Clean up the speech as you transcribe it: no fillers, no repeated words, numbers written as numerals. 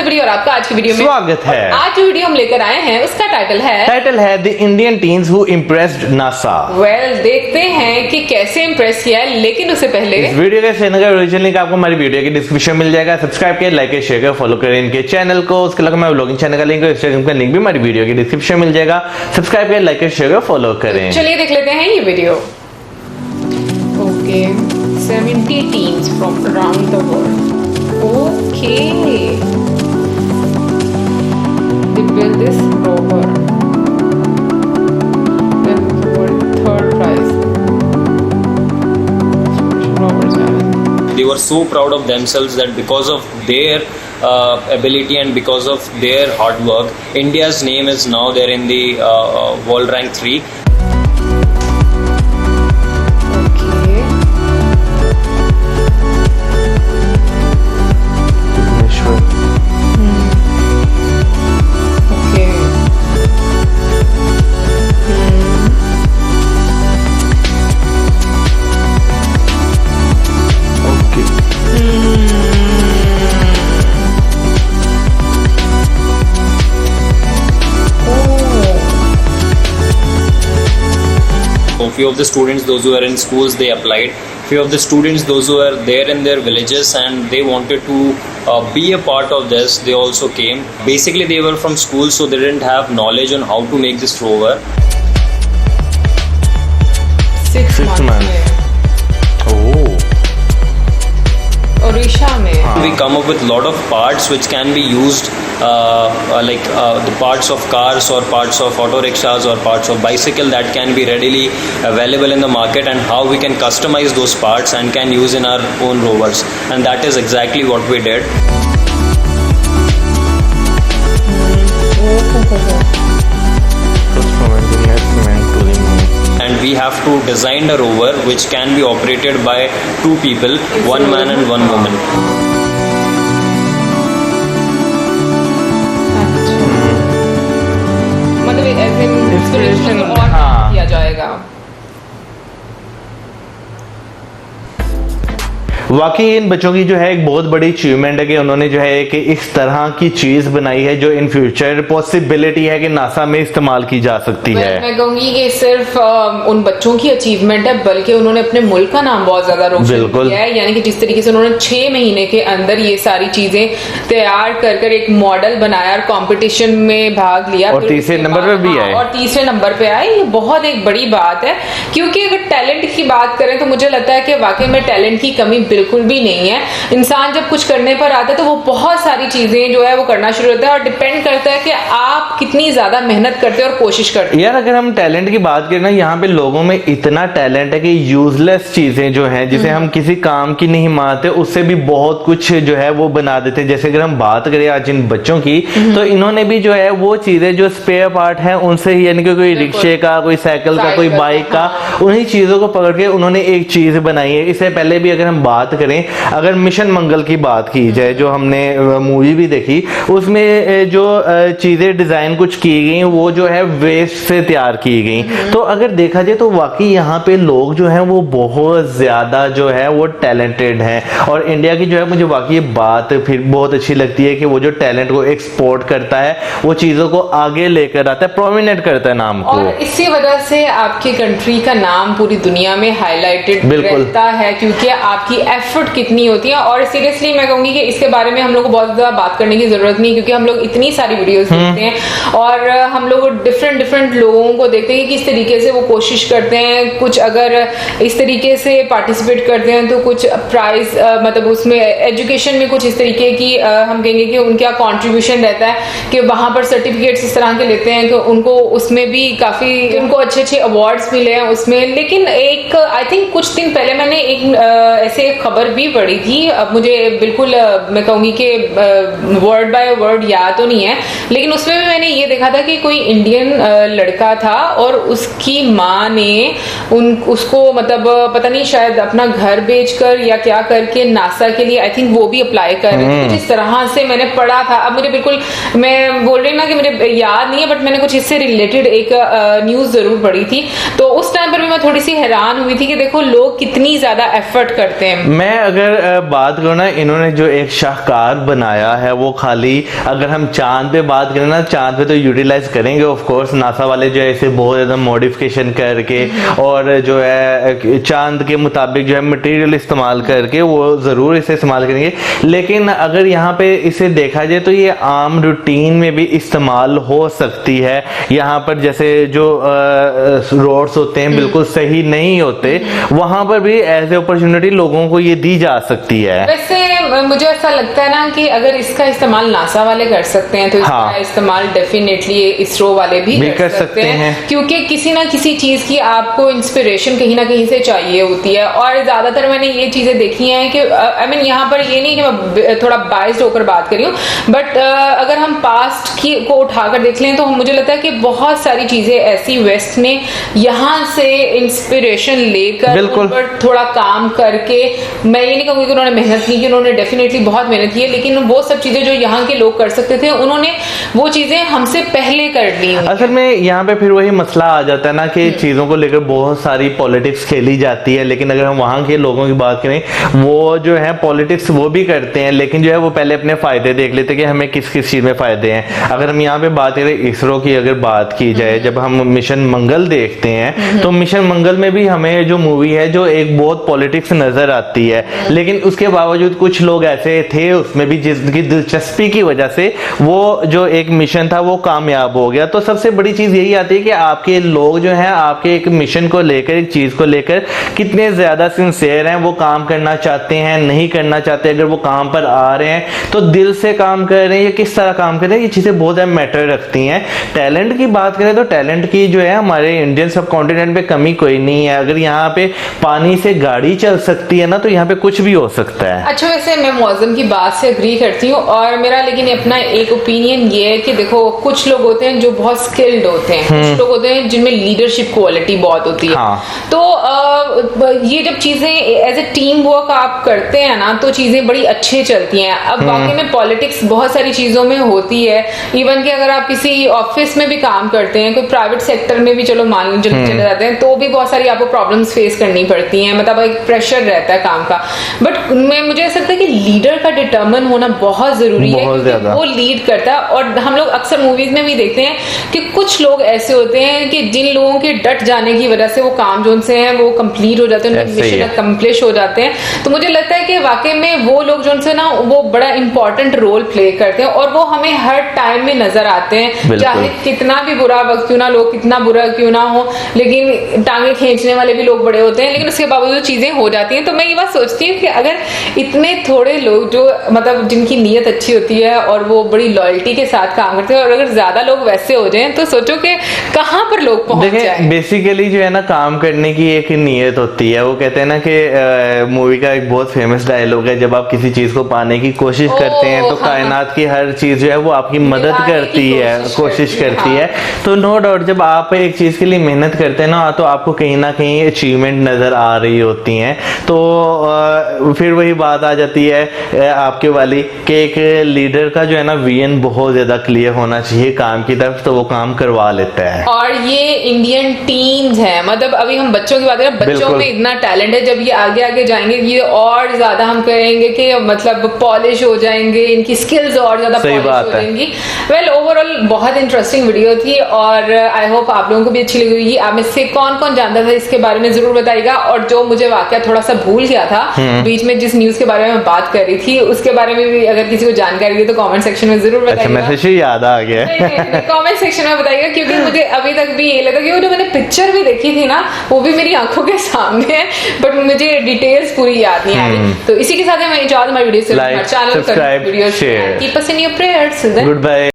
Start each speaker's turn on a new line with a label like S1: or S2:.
S1: सबरी और आपका आज की वीडियो में
S2: स्वागत है।
S1: आज जो वीडियो हम लेकर आए हैं उसका टाइटल है
S2: the Indian teams who impressed NASA.
S1: देखते हैं कि कैसे इम्प्रेस किया है, लेकिन उससे पहले
S2: इस वीडियो के चैनल का ओरिजिनल लिंक आपको हमारी वीडियो की डिस्क्रिप्शन में मिल जाएगा। सब्सक्राइब करें, लाइक करें, शेयर करें, फॉलो करें इनके चैनल को। उसके अलावा मैं व्लॉगिंग चैनल का लिंक और इंस्टाग्राम का लिंक भी हमारी वीडियो की डिस्क्रिप्शन में मिल जाएगा। सब्सक्राइब करें, लाइक करें, शेयर करें, फॉलो करें।
S1: चलिए देख लेते हैं ये video. Okay, 70 teams from around the world. Okay, they built this rover. Then world third prize. Rovers have it.
S3: They were so proud of themselves that because of their ability and because of their hard work, India's name is now there in the world rank 3. Few of the students, those who are in schools, they applied. Few of the students, those who are there in their villages and they wanted to be a part of this, they also came. Basically, they were from school, so they didn't have knowledge on how to make this rover.
S1: 6 months.
S2: Oh.
S1: Odisha में.
S3: We come up with a lot of parts which can be used like the parts of cars or parts of auto rickshaws or parts of bicycle that can be readily available in the market, and how we can customize those parts and can use in our own rovers, and that is exactly what we did. And we have to design a rover which can be operated by 2 people, 1 man and 1 woman.
S1: मतलब inspiration और किया जाएगा।
S2: वाकई इन बच्चों की जो है एक बहुत बड़ी अचीवमेंट है कि उन्होंने जो है कि इस तरह की चीज बनाई है जो इन फ्यूचर पॉसिबिलिटी है कि नासा में इस्तेमाल की जा सकती है।
S1: मैं कहूंगी कि सिर्फ उन बच्चों की अचीवमेंट है, बल्कि उन्होंने अपने मुल्क का नाम बहुत ज्यादा रोशन किया है। यानी कि जिस तरीके से उन्होंने 6 महीने के अंदर ये सारी चीजें तैयार कर एक मॉडल बनाया और कंपटीशन में भाग लिया
S2: और तीसरे नंबर पे भी आए।
S1: और तीसरे नंबर पे आए। ये बहुत एक बड़ी बात है, क्योंकि अगर टैलेंट की बात करें तो मुझे लगता है कि वाकई में टैलेंट की कमी बिल्कुल भी नहीं है। इंसान जब कुछ करने पर आता है तो वो बहुत सारी चीजें जो है वो करना शुरू होता है, और डिपेंड करता है कि आप कितनी ज्यादा मेहनत करते हैं और कोशिश करते हैं।
S2: यार अगर हम टैलेंट की बात करें ना, यहाँ पे लोगों में इतना टैलेंट है कि यूजलेस चीजें जो हैं जिसे हम किसी काम की नहीं मानते उससे भी बहुत कुछ जो है वो बना देते हैं। जैसे अगर हम बात करें आज इन बच्चों की, तो इन्होंने भी जो है वो चीजें जो स्पेयर पार्ट है उनसे ही, यानी कि कोई रिक्शे का, कोई साइकिल का, कोई बाइक का, उन्हीं चीजों को पकड़ के उन्होंने एक चीज बनाई है। इससे पहले भी अगर हम बात करें, अगर मिशन मंगल की बात की जाए जो हमने मूवी भी देखी, उसमें जो चीजें डिजाइन कुछ की गई वो जो है वेस्ट से तैयार की गई। तो अगर देखा जाए तो वाकई यहाँ पे लोग जो हैं वो बहुत ज्यादा जो है वो टैलेंटेड हैं, और इंडिया की जो है मुझे वाकई बात फिर बहुत अच्छी लगती है कि वो जो टैलेंट को एक्सपोर्ट करता है, वो चीजों को आगे लेकर आता है, प्रोमिनेंट करता है नाम को,
S1: और इसी वजह से आपकी कंट्री का नाम पूरी दुनिया में हाईलाइटेड रहता है, क्योंकि आपकी एफर्ट कितनी होती है। और सीरियसली मैं कहूंगी कि इसके बारे में हम लोग को बहुत ज्यादा बात करने की जरूरत नहीं, क्योंकि हम लोग इतनी सारी वीडियोस देखते हैं और हम लोग डिफरेंट लोगों को देखते हैं कि किस तरीके से वो कोशिश करते हैं। कुछ अगर इस तरीके से पार्टिसिपेट करते हैं तो कुछ प्राइज, मतलब उसमें एजुकेशन में कुछ इस तरीके की हम कहेंगे कि उनका कॉन्ट्रीब्यूशन रहता है कि वहां पर सर्टिफिकेट्स इस तरह के लेते हैं कि उनको उसमें भी काफी उनको अच्छे अवार्ड्स मिले हैं उसमें। लेकिन एक आई थिंक कुछ दिन पहले मैंने एक ऐसे खबर भी पढ़ी थी, अब मुझे बिल्कुल मैं कहूंगी कि वर्ड बाय वर्ड याद तो नहीं है, लेकिन उसमें भी मैंने ये देखा था कि कोई इंडियन लड़का था और उसकी माँ ने उसको मतलब पता नहीं शायद अपना घर बेचकर या क्या करके नासा के लिए आई थिंक वो भी अप्लाई कर रहे थे। जिस तरह से मैंने पढ़ा था, अब मुझे बिल्कुल मैं बोल रही हूँ ना कि मुझे याद नहीं है, बट मैंने कुछ इससे रिलेटेड एक न्यूज जरूर पढ़ी थी। तो उस टाइम पर भी मैं थोड़ी सी हैरान हुई थी कि देखो लोग कितनी ज्यादा एफर्ट करते हैं।
S2: मैं अगर बात करूँ ना, इन्होंने जो एक शाहकार बनाया है वो खाली, अगर हम चांद पे बात करें ना, चांद पे तो यूटिलाइज करेंगे ऑफ कोर्स, नासा वाले जो है इसे बहुत ज़्यादा मॉडिफिकेशन करके और जो है चांद के मुताबिक जो है मटेरियल इस्तेमाल करके वो ज़रूर इसे इस्तेमाल करेंगे। लेकिन अगर यहाँ पे इसे देखा जाए तो ये आम रूटीन में भी इस्तेमाल हो सकती है। यहाँ पर जैसे जो रोड्स होते हैं बिल्कुल सही नहीं होते, वहां पर भी एज ए अपॉर्चुनिटी लोगों को ये दी जा सकती है।
S1: वैसे मुझे ऐसा लगता है ना कि अगर इसका इस्तेमाल नासा वाले कर सकते हैं तो इसका इस्तेमाल डेफिनेटली इसरो वाले भी कर सकते हैं, क्योंकि किसी ना किसी चीज की आपको इंस्पिरेशन कहीं ना कहीं से चाहिए होती है। और ज्यादातर मैंने ये चीजें देखी हैं कि आई मीन यहाँ पर ये नहीं कि मैं थोड़ा बाइस्ड होकर बात कर रही हूँ, बट अगर हम पास्ट की को उठाकर देख लें तो मुझे लगता है कि बहुत सारी चीजें ऐसी वेस्ट ने यहाँ से इंस्पिरेशन लेकर उन पर थोड़ा काम करके, मैं ये नहीं कहूँगी कि उन्होंने मेहनत की, कि उन्होंने डेफिनेटली बहुत मेहनत की है, लेकिन वो सब चीजें जो यहाँ के लोग कर सकते थे उन्होंने वो चीजें हमसे पहले कर ली।
S2: असल में यहाँ पे फिर वही मसला आ जाता है ना कि चीजों को लेकर बहुत सारी पॉलिटिक्स खेली जाती है, लेकिन अगर हम वहाँ के लोगों की बात करें वो जो है पॉलिटिक्स वो भी करते हैं, लेकिन जो है वो पहले अपने फायदे देख लेते हैं कि हमें किस किस चीज में फायदे हैं। अगर हम यहाँ पे बात करें इसरो की, अगर बात की जाए, जब हम मिशन मंगल देखते हैं तो मिशन मंगल में भी हमें जो मूवी है जो एक बहुत पॉलिटिक्स नजर आती है, लेकिन उसके बावजूद कुछ लोग ऐसे थे उसमें भी जिनकी दिलचस्पी की वजह से वो जो एक मिशन था वो कामयाब हो गया। तो सबसे बड़ी चीज यही आती है कि आपके लोग जो हैं आपके एक मिशन को लेकर, एक चीज को लेकर कितने ज्यादा सिंसियर हैं, वो काम करना चाहते हैं नहीं करना चाहते। अगर वो काम पर आ रहे हैं तो दिल से काम कर रहे हैं या किस तरह काम कर रहे हैं, ये चीजें बहुत ज्यादा मैटर रखती हैं। टैलेंट की बात करें तो टैलेंट की जो है हमारे इंडियन सब कॉन्टिनेंट पे कमी कोई नहीं है। अगर यहाँ पे पानी से गाड़ी चल सकती है ना तो यहाँ पे कुछ भी हो सकता है।
S1: अच्छा, वैसे मैं मौजम की बात से एग्री करती हूँ, और मेरा लेकिन अपना एक ओपिनियन ये है कि देखो कुछ लोग होते हैं जो बहुत स्किल्ड होते हैं, कुछ लोग होते हैं जिनमें लीडरशिप क्वालिटी बहुत होती है। तो ये जब चीजें एज ए टीम वर्क आप करते हैं ना तो चीजें बड़ी अच्छी चलती हैं। अब वाकई में पॉलिटिक्स बहुत सारी चीजों में होती है, इवन कि अगर आप किसी ऑफिस में भी काम करते हैं, कोई प्राइवेट सेक्टर में भी चलो मान लो चले जाते हैं, तो भी बहुत सारी आपको प्रॉब्लम्स फेस करनी पड़ती हैं, मतलब एक प्रेशर रहता है काम का। बट मुझे ऐसा लगता है कि लीडर का डिटर्मिन होना बहुत जरूरी है, क्योंकि वो लीड करता है। और हम लोग अक्सर मूवीज में भी देखते हैं कि कुछ लोग ऐसे होते हैं कि जिन लोगों के डट जाने की वजह से वो काम जो उनसे है वो कंप्लीट हो जाते हैं, उनके मिशन अकम्प्लिश हो जाते हैं। तो मुझे लगता है कि वाकई में वो लोग जो उनसे ना वो बड़ा इंपॉर्टेंट रोल प्ले करते हैं, और वो हमें हर टाइम में नजर आते हैं, चाहे कितना भी बुरा वक्त क्यों ना, लोग कितना बुरा क्यों ना हो, लेकिन टांगे खींचने वाले भी लोग बड़े होते हैं, लेकिन उसके बावजूद चीजें हो जाती हैं। तो मैं ये बात सोचती हूँ कि अगर इतने थोड़े लोग जो मतलब जिनकी नीयत अच्छी होती है और वो बड़ी लॉयल्टी के साथ काम करते हैं, और अगर ज्यादा लोग वैसे हो जाएं तो सोचो कि कहां पर लोग पहुंच जाएं।
S2: बेसिकली जो है ना काम करने की एक नीयत होती है। वो कहते हैं ना कि मूवी का एक बहुत फेमस डायलॉग है, जब आप किसी चीज को पाने की कोशिश करते हैं तो कायनात की हर चीज जो है वो आपकी मदद करती है, कोशिश करती है। तो नो डाउट जब आप एक चीज के लिए मेहनत करते हैं ना तो आपको कहीं ना कहीं अचीवमेंट नजर आ रही होती हैं। तो फिर वही बात आ जाती है आपके वाली कि एक लीडर का जो है ना विजन बहुत ज्यादा क्लियर होना चाहिए काम की तरफ, तो वो काम करवा लेता है।
S1: और ये इंडियन टीम्स है, मतलब अभी हम बच्चों की बात करें, बच्चों में इतना टैलेंट है, जब ये आगे आगे जाएंगे ये और ज्यादा हम कहेंगे कि मतलब पॉलिश हो जाएंगे, इनकी स्किल्स और ज्यादा पॉलिश हो जाएंगी। वेल ओवरऑल बहुत इंटरेस्टिंग वीडियो थी, और आई होप आप लोगों को भी अच्छी लगी होगी। आप में से कौन कौन जानता था इसके बारे में जरूर बताइएगा, और जो मुझे वाकया थोड़ा सा भूल गया था बीच में जिस न्यूज के बारे में बात कर रही थी उसके बारे में भी अगर किसी को जानकारी है तो कमेंट सेक्शन में जरूर बताइएगा।
S2: मैसेज याद आ गया
S1: कमेंट सेक्शन में बताइएगा, क्योंकि मुझे अभी तक भी ये लगा कि वो जो मैंने पिक्चर भी देखी थी ना वो भी मेरी आंखों के सामने है, बट मुझे डिटेल्स पूरी याद नहीं आ रही। तो इसी के साथ मैं इजाजत, हमारी वीडियो से channel subscribe, video share, keep us in your prayers.
S2: Good bye.